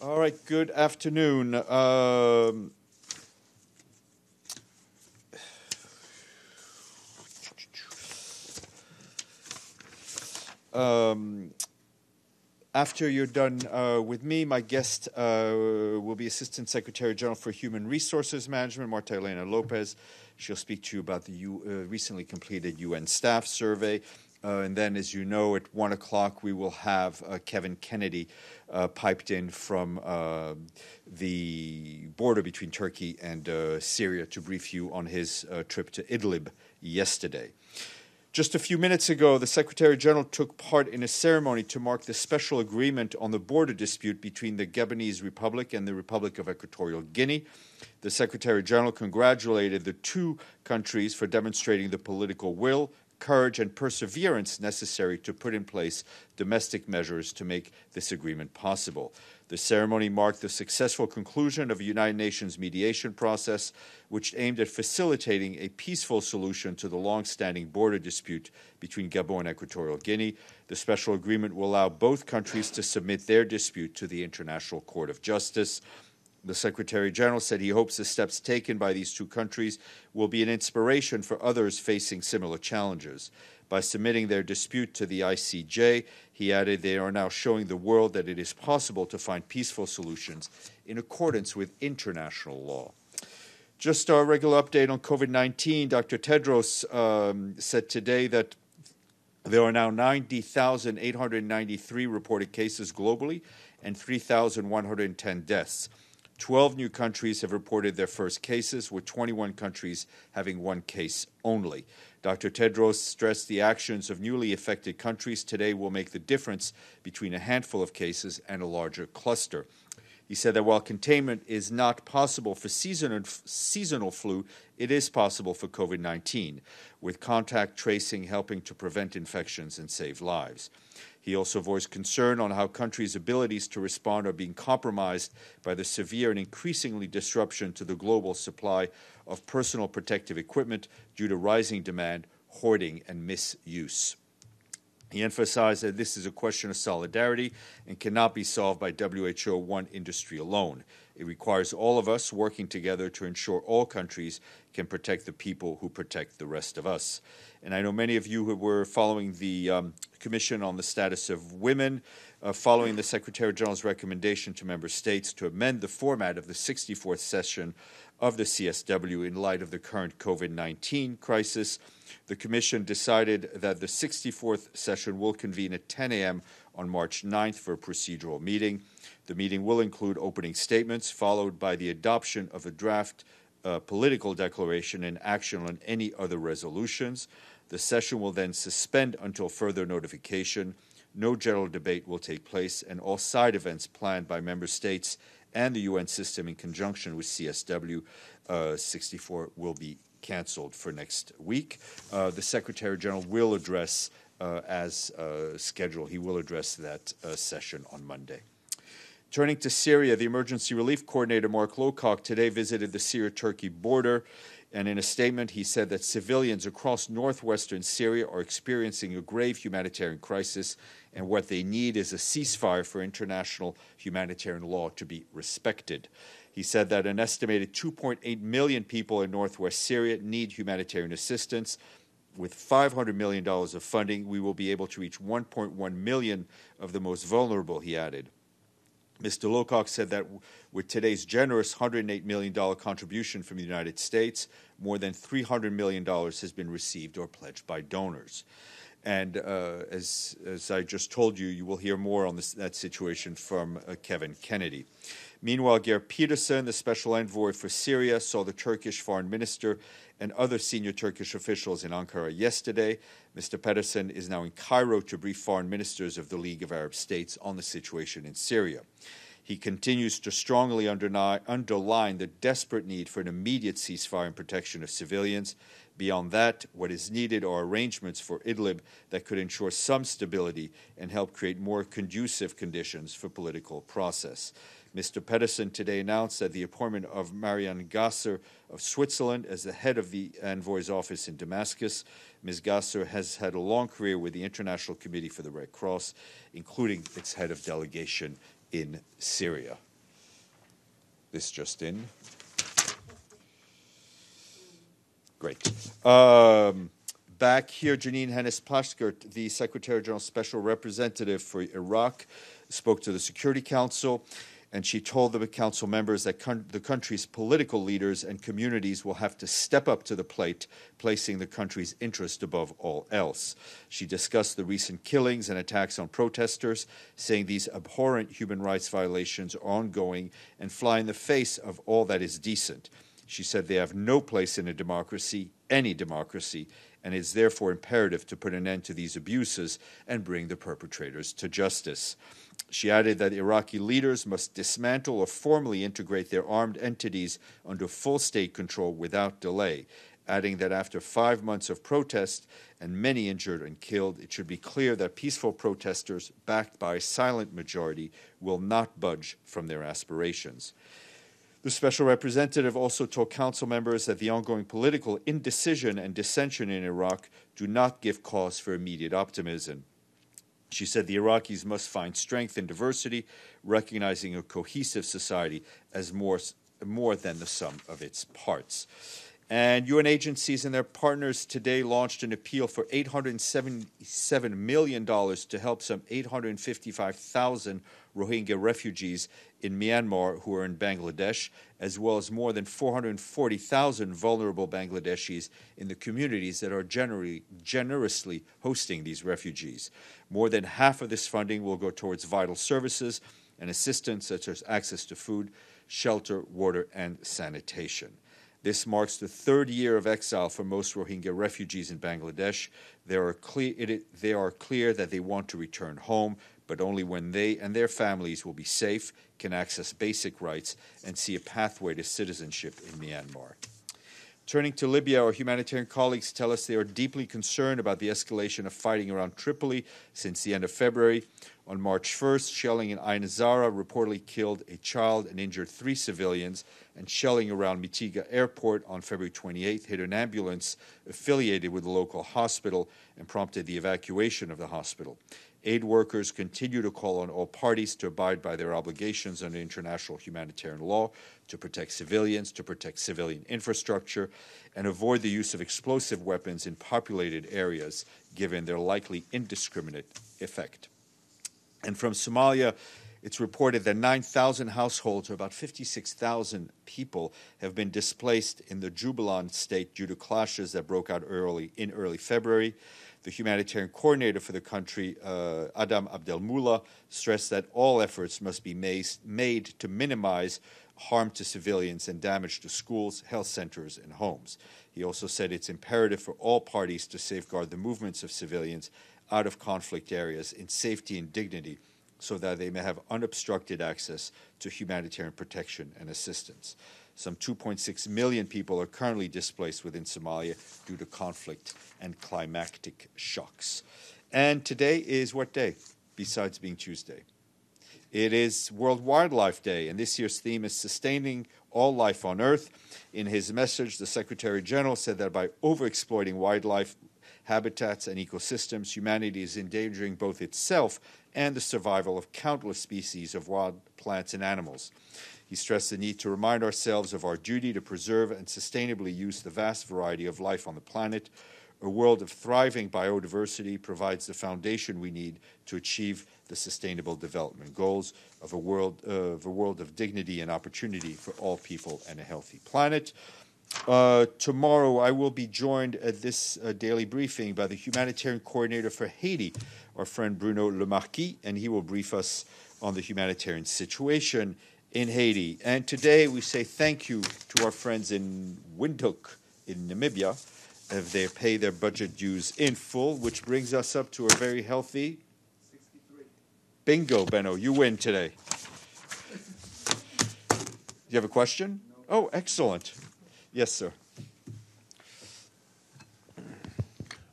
All right, good afternoon. After you're done with me, my guest will be Assistant Secretary General for Human Resources Management, Marta Elena Lopez. She'll speak to you about the recently completed UN staff survey. And then, as you know, at 1 o'clock, we will have Kevin Kennedy piped in from the border between Turkey and Syria to brief you on his trip to Idlib yesterday. Just a few minutes ago, the Secretary General took part in a ceremony to mark the special agreement on the border dispute between the Gabonese Republic and the Republic of Equatorial Guinea. The Secretary General congratulated the two countries for demonstrating the political will, courage, and perseverance necessary to put in place domestic measures to make this agreement possible. The ceremony marked the successful conclusion of a United Nations mediation process, which aimed at facilitating a peaceful solution to the long-standing border dispute between Gabon and Equatorial Guinea. The special agreement will allow both countries to submit their dispute to the International Court of Justice. The Secretary General said he hopes the steps taken by these two countries will be an inspiration for others facing similar challenges. By submitting their dispute to the ICJ, he added, they are now showing the world that it is possible to find peaceful solutions in accordance with international law. Just our regular update on COVID-19. Dr. Tedros said today that there are now 90,893 reported cases globally and 3,110 deaths. 12 new countries have reported their first cases, with 21 countries having one case only. Dr. Tedros stressed the actions of newly affected countries today will make the difference between a handful of cases and a larger cluster. He said that while containment is not possible for seasonal flu, it is possible for COVID-19, with contact tracing helping to prevent infections and save lives. He also voiced concern on how countries' abilities to respond are being compromised by the severe and increasingly disruption to the global supply of personal protective equipment due to rising demand, hoarding, and misuse. He emphasized that this is a question of solidarity and cannot be solved by WHO one industry alone. It requires all of us working together to ensure all countries can protect the people who protect the rest of us. And I know many of you who were following the Commission on the Status of Women, following the Secretary General's recommendation to member states to amend the format of the 64th session of the CSW in light of the current COVID-19 crisis. The Commission decided that the 64th session will convene at 10 a.m. on March 9th for a procedural meeting. The meeting will include opening statements, followed by the adoption of a draft political declaration and action on any other resolutions. The session will then suspend until further notification. No general debate will take place, and all side events planned by member states and the UN system in conjunction with CSW 64 will be canceled for next week. The Secretary General will address, as scheduled, he will address that session on Monday. Turning to Syria, the Emergency Relief Coordinator, Mark Lowcock, today visited the Syria-Turkey border, and in a statement he said that civilians across northwestern Syria are experiencing a grave humanitarian crisis, and what they need is a ceasefire for international humanitarian law to be respected. He said that an estimated 2.8 million people in northwest Syria need humanitarian assistance. With $500 million of funding, we will be able to reach 1.1 million of the most vulnerable, he added. Mr. Lowcock said that with today's generous $108 million contribution from the United States, more than $300 million has been received or pledged by donors. And as I just told you, you will hear more on that situation from Kevin Kennedy. Meanwhile, Geir Pedersen, the special envoy for Syria, saw the Turkish foreign minister and other senior Turkish officials in Ankara yesterday. Mr. Pedersen is now in Cairo to brief foreign ministers of the League of Arab States on the situation in Syria. He continues to strongly underline the desperate need for an immediate ceasefire and protection of civilians. Beyond that, what is needed are arrangements for Idlib that could ensure some stability and help create more conducive conditions for political process. Mr. Pedersen today announced that the appointment of Marianne Gasser of Switzerland as the head of the envoy's office in Damascus. Ms. Gasser has had a long career with the International Committee for the Red Cross, including its head of delegation in Syria. This just in. Great. Back here, Janine Hennis-Plaskert, the Secretary General's Special Representative for Iraq, spoke to the Security Council, and she told the council members that the country's political leaders and communities will have to step up to the plate, placing the country's interest above all else. She discussed the recent killings and attacks on protesters, saying these abhorrent human rights violations are ongoing and fly in the face of all that is decent. She said they have no place in a democracy, any democracy, and it is therefore imperative to put an end to these abuses and bring the perpetrators to justice. She added that Iraqi leaders must dismantle or formally integrate their armed entities under full state control without delay, adding that after 5 months of protest and many injured and killed, it should be clear that peaceful protesters, backed by a silent majority, will not budge from their aspirations. The special representative also told council members that the ongoing political indecision and dissension in Iraq do not give cause for immediate optimism. She said the Iraqis must find strength in diversity, recognizing a cohesive society as more than the sum of its parts. And UN agencies and their partners today launched an appeal for $877 million to help some 855,000 Rohingya refugees in Myanmar who are in Bangladesh, as well as more than 440,000 vulnerable Bangladeshis in the communities that are generously hosting these refugees. More than half of this funding will go towards vital services and assistance such as access to food, shelter, water, and sanitation. This marks the third year of exile for most Rohingya refugees in Bangladesh. They are clear that they want to return home, but only when they and their families will be safe, can access basic rights, and see a pathway to citizenship in Myanmar. Turning to Libya, our humanitarian colleagues tell us they are deeply concerned about the escalation of fighting around Tripoli since the end of February. On March 1st, shelling in Ain Zara reportedly killed a child and injured 3 civilians, and shelling around Mitiga Airport on February 28th hit an ambulance affiliated with the local hospital and prompted the evacuation of the hospital. Aid workers continue to call on all parties to abide by their obligations under international humanitarian law, to protect civilians, to protect civilian infrastructure, and avoid the use of explosive weapons in populated areas, given their likely indiscriminate effect. And from Somalia, it's reported that 9,000 households, or about 56,000 people, have been displaced in the Jubaland state due to clashes that broke out in early February. The humanitarian coordinator for the country, Adam Abdelmullah, stressed that all efforts must be made to minimize harm to civilians and damage to schools, health centers, and homes. He also said it's imperative for all parties to safeguard the movements of civilians out of conflict areas in safety and dignity, so that they may have unobstructed access to humanitarian protection and assistance. Some 2.6 million people are currently displaced within Somalia due to conflict and climatic shocks. And today is what day, besides being Tuesday? It is World Wildlife Day, and this year's theme is Sustaining All Life on Earth. In his message, the Secretary General said that by overexploiting wildlife habitats and ecosystems, humanity is endangering both itself and the survival of countless species of wild plants and animals. He stressed the need to remind ourselves of our duty to preserve and sustainably use the vast variety of life on the planet. A world of thriving biodiversity provides the foundation we need to achieve the Sustainable Development Goals of a world of dignity and opportunity for all people and a healthy planet. Tomorrow, I will be joined at this daily briefing by the humanitarian coordinator for Haiti, our friend Bruno Lemarquis, and he will brief us on the humanitarian situation in Haiti. And today we say thank you to our friends in Windhoek in Namibia if they pay their budget dues in full, which brings us up to a very healthy 63. Bingo, Benno, you win today. Do you have a question? No. Oh, excellent. Yes, sir.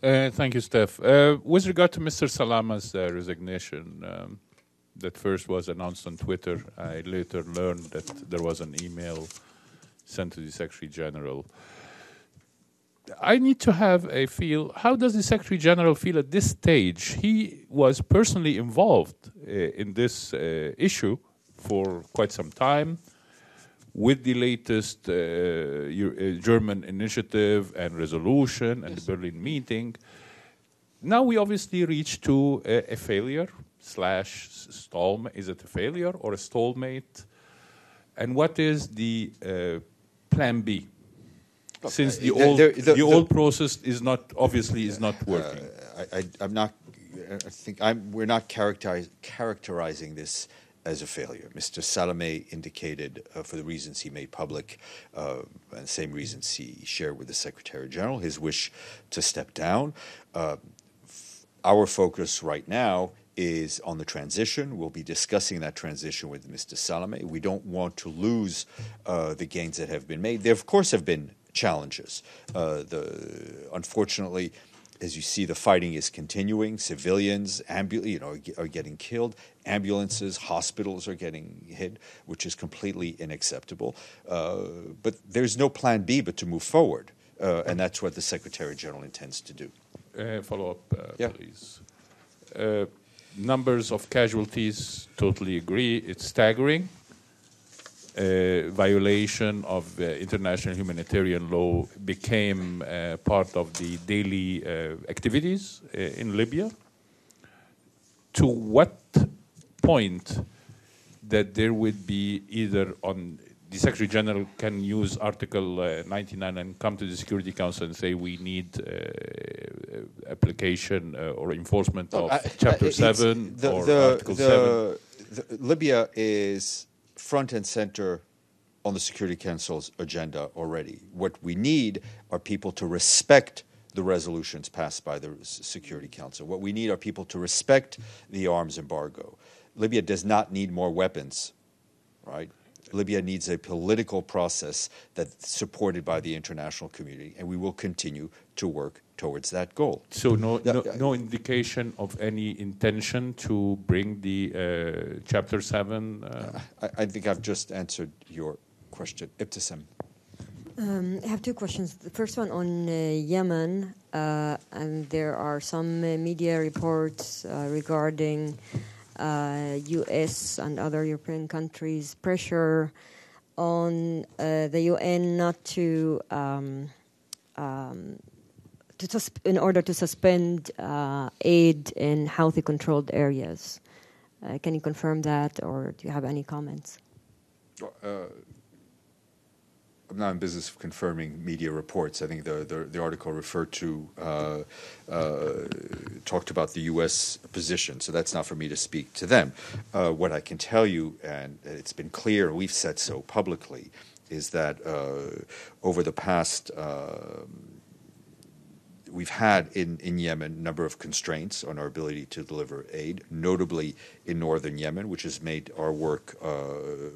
Thank you, Steph. With regard to Mr. Salama's resignation, that first was announced on Twitter. I later learned that there was an email sent to the Secretary General. I need to have a feel, how does the Secretary General feel at this stage? He was personally involved in this issue for quite some time. with the latest German initiative and resolution and the Berlin meeting, now we obviously reach to a failure / stalemate. Is it a failure or a stalemate? And what is the plan B? Since the old process is not working. We're not characterizing this as a failure. Mr. Salamé indicated, for the reasons he made public, and the same reasons he shared with the Secretary General, his wish to step down. Our focus right now is on the transition. We'll be discussing that transition with Mr. Salamé. We don't want to lose the gains that have been made. There, of course, have been challenges. Unfortunately, as you see, the fighting is continuing. Civilians, are getting killed. Ambulances, hospitals are getting hit, which is completely unacceptable. But there's no plan B but to move forward, and that's what the Secretary General intends to do. Follow up, please. Numbers of casualties, totally agree. It's staggering. Violation of international humanitarian law became part of the daily activities in Libya. To what point that there would be either on the Secretary General can use Article 99 and come to the Security Council and say we need application or enforcement of Chapter 7 or Article 7? Libya is front and center on the Security Council's agenda already. What we need are people to respect the resolutions passed by the Security Council. What we need are people to respect the arms embargo. Libya does not need more weapons, right? Libya needs a political process that's supported by the international community, and we will continue to work towards that goal. So no indication of any intention to bring the Chapter 7? I think I've just answered your question. Ibtisam. I have two questions. The first one on Yemen, and there are some media reports regarding U.S. and other European countries' pressure on the UN not to in order to suspend aid in Houthi-controlled areas. Can you confirm that, or do you have any comments? I'm not in business of confirming media reports. I think the article referred to talked about the U.S. position, so that's not for me to speak to them. What I can tell you, and it's been clear, and we've said so publicly, is that over the past we've had in Yemen a number of constraints on our ability to deliver aid, notably in northern Yemen, which has made our work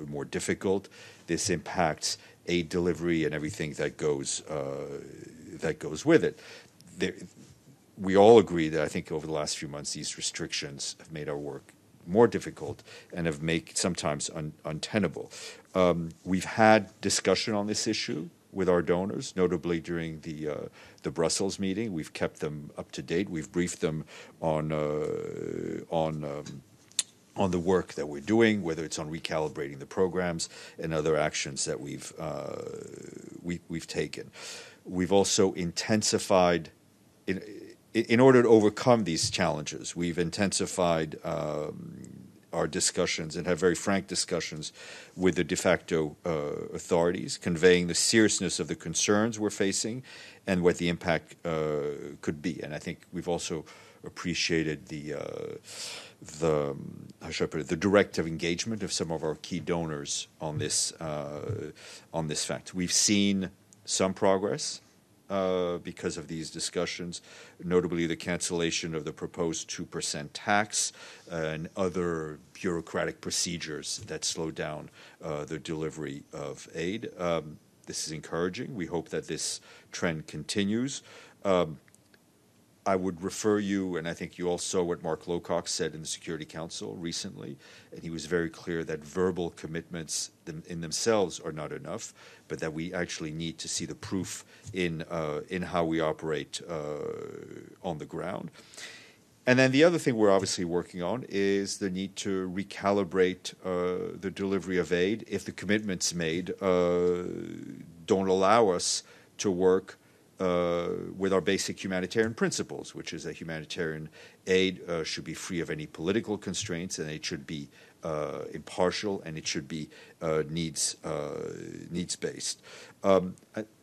more difficult. This impacts aid delivery and everything that goes with it. We all agree that I think over the last few months these restrictions have made our work more difficult and have made sometimes untenable. We've had discussion on this issue with our donors, notably during the Brussels meeting. We've kept them up to date. We've briefed them on the work that we're doing, whether it's on recalibrating the programs and other actions that we've taken. We've also intensified, in order to overcome these challenges, we've intensified our discussions and have very frank discussions with the de facto authorities, conveying the seriousness of the concerns we're facing and what the impact could be. And I think we've also appreciated the directive engagement of some of our key donors on this fact. We've seen some progress because of these discussions, notably the cancellation of the proposed 2% tax and other bureaucratic procedures that slow down the delivery of aid. This is encouraging. We hope that this trend continues. I would refer you, and I think you all saw what Mark Lowcock said in the Security Council recently, and he was very clear that verbal commitments in themselves are not enough, but that we actually need to see the proof in how we operate on the ground. And then the other thing we're obviously working on is the need to recalibrate the delivery of aid if the commitments made don't allow us to work with our basic humanitarian principles, which is that humanitarian aid should be free of any political constraints, and it should be impartial, and it should be needs-based.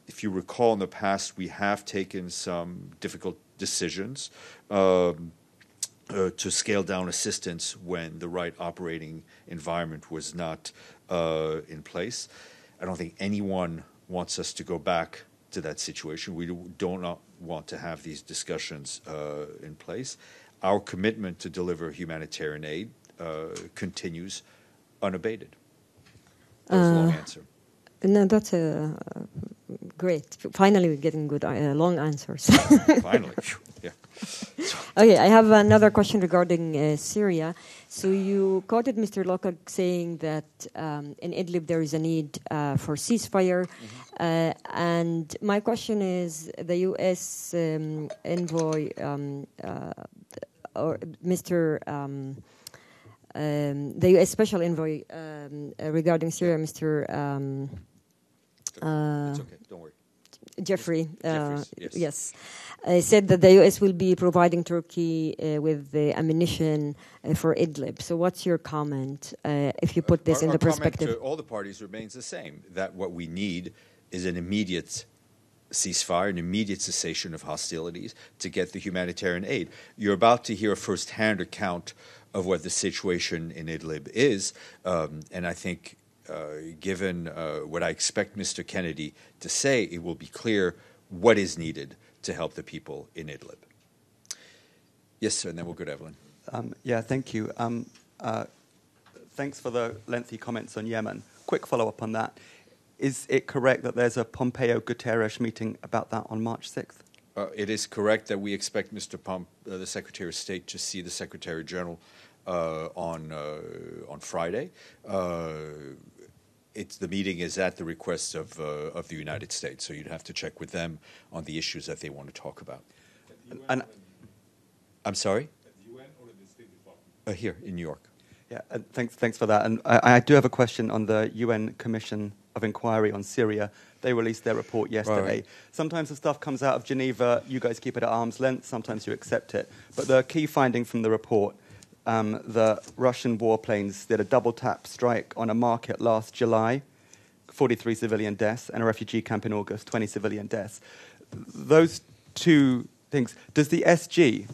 If you recall, in the past, we have taken some difficult decisions to scale down assistance when the right operating environment was not in place. I don't think anyone wants us to go back to that situation. We do not want to have these discussions in place. Our commitment to deliver humanitarian aid continues unabated. That was a long answer. No, that's great. Finally, we're getting good long answers. Finally, yeah. Okay, I have another question regarding Syria. So you quoted Mr. Locke saying that in Idlib there is a need for ceasefire. And my question is, the U.S. envoy, or Mr. The U.S. Special Envoy regarding Syria, Mr. It's okay, don't worry. Jeffrey, yes. Said that the U.S. will be providing Turkey with the ammunition for Idlib. So what's your comment if you put this in the perspective? Our comment to all the parties remains the same, that what we need is an immediate ceasefire, an immediate cessation of hostilities to get the humanitarian aid. You're about to hear a first-hand account of what the situation in Idlib is, and I think given what I expect Mr. Kennedy to say, it will be clear what is needed to help the people in Idlib. Yes, sir, and then we'll go to Evelyn. Thank you. Thanks for the lengthy comments on Yemen. Quick follow-up on that. Is it correct that there's a Pompeo-Guterres meeting about that on March 6th? It is correct that we expect Mr. The Secretary of State, to see the Secretary General on Friday. The meeting is at the request of the United States, so you'd have to check with them on the issues that they want to talk about. I'm sorry? At the UN or at the State Department? Here in New York. Yeah, thanks for that. And I do have a question on the UN Commission of Inquiry on Syria. They released their report yesterday. Right. Sometimes the stuff comes out of Geneva, you guys keep it at arm's length, sometimes you accept it. But the key finding from the report, the Russian warplanes did a double-tap strike on a market last July, 43 civilian deaths, and a refugee camp in August, 20 civilian deaths. Those two things, does the SG,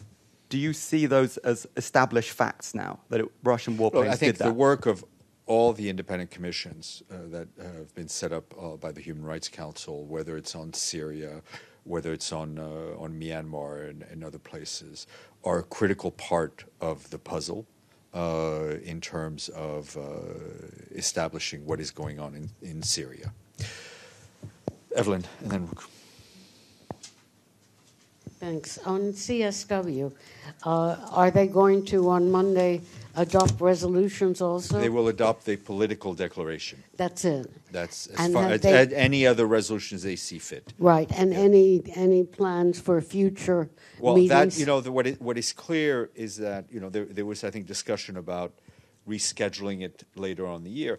do you see those as established facts now, that Russian warplanes did that? I think the work of all the independent commissions that have been set up by the Human Rights Council, whether it's on Syria, whether it's on Myanmar and other places, are a critical part of the puzzle in terms of establishing what is going on in Syria. Evelyn, and then we'll... Thanks. On CSW, are they going to, on Monday, adopt resolutions also? They will adopt a political declaration. That's it. That's as And far have as they- any other resolutions they see fit. Right. And any plans for future meetings? That what is clear is that there was, I think, discussion about rescheduling it later on in the year.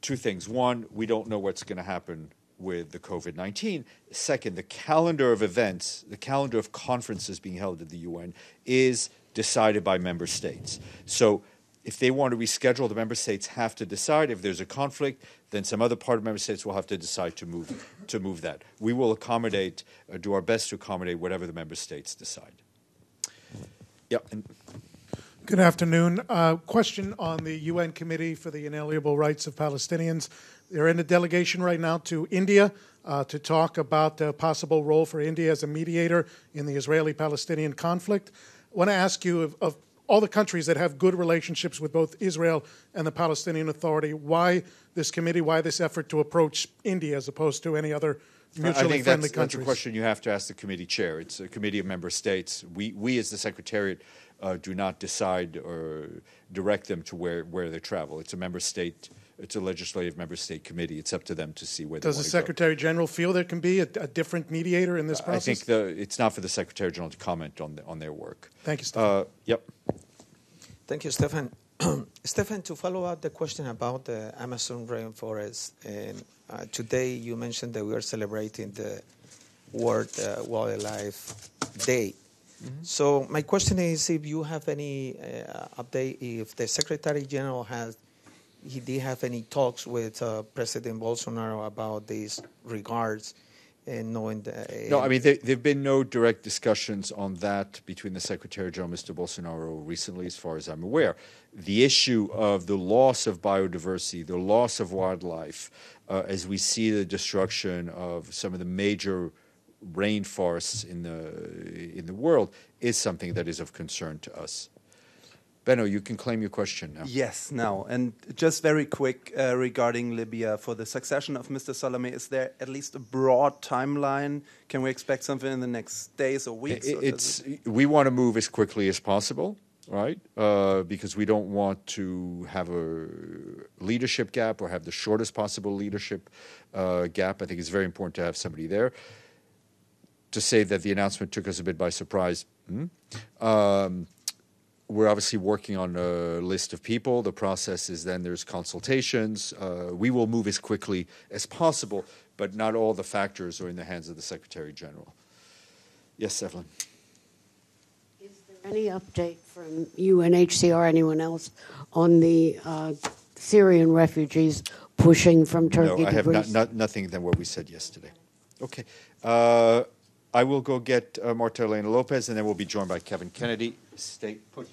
Two things: one, we don't know what's going to happen with the COVID-19. Second, the calendar of events, the calendar of conferences being held at the UN is decided by member states. So if they want to reschedule, the member states have to decide. If there's a conflict, then some other part of member states will have to decide to move that. We will accommodate, do our best to accommodate whatever the member states decide. Yeah. Good afternoon. Question on the UN Committee for the Inalienable Rights of Palestinians. They're in a delegation right now to India to talk about the possible role for India as a mediator in the Israeli-Palestinian conflict. I want to ask you, of all the countries that have good relationships with both Israel and the Palestinian Authority, why this committee, why this effort to approach India as opposed to any other mutually friendly countries? That's a question you have to ask the committee chair. It's a committee of member states. We as the Secretariat, do not decide or direct them to where they travel. It's a member state It's a legislative member state committee. It's up to them to see where they Does the want to go. Secretary General feel there can be a different mediator in this process? I think it's not for the Secretary General to comment on their work. Thank you, Stéphane. Yep. Thank you, Stéphane. Stéphane, to follow up the question about the Amazon rainforest, and today you mentioned that we are celebrating the World Wildlife Day. Mm-hmm. So my question is if you have any update, if the Secretary General did have any talks with President Bolsonaro about these regards, and knowing that... No, I mean, there have been no direct discussions on that between the Secretary General, Mr. Bolsonaro, recently, as far as I'm aware. The issue of the loss of biodiversity, the loss of wildlife, as we see the destruction of some of the major rainforests in the world, is something that is of concern to us. Benno, you can claim your question now. Yes, now. And just very quick regarding Libya, for the succession of Mr. Salameh, is there at least a broad timeline? Can we expect something in the next days or weeks? We want to move as quickly as possible, right? Because we don't want to have a leadership gap or have the shortest possible leadership gap. I think it's very important to have somebody there. To say that the announcement took us a bit by surprise, we're obviously working on a list of people. The process is then there's consultations. We will move as quickly as possible, but not all the factors are in the hands of the Secretary General. Yes, Evelyn. Is there any update from UNHCR or anyone else on the Syrian refugees pushing from Turkey to Greece? No, I have nothing than what we said yesterday. Okay. I will go get Marta Elena Lopez, and then we'll be joined by Kevin Kennedy. Stay put.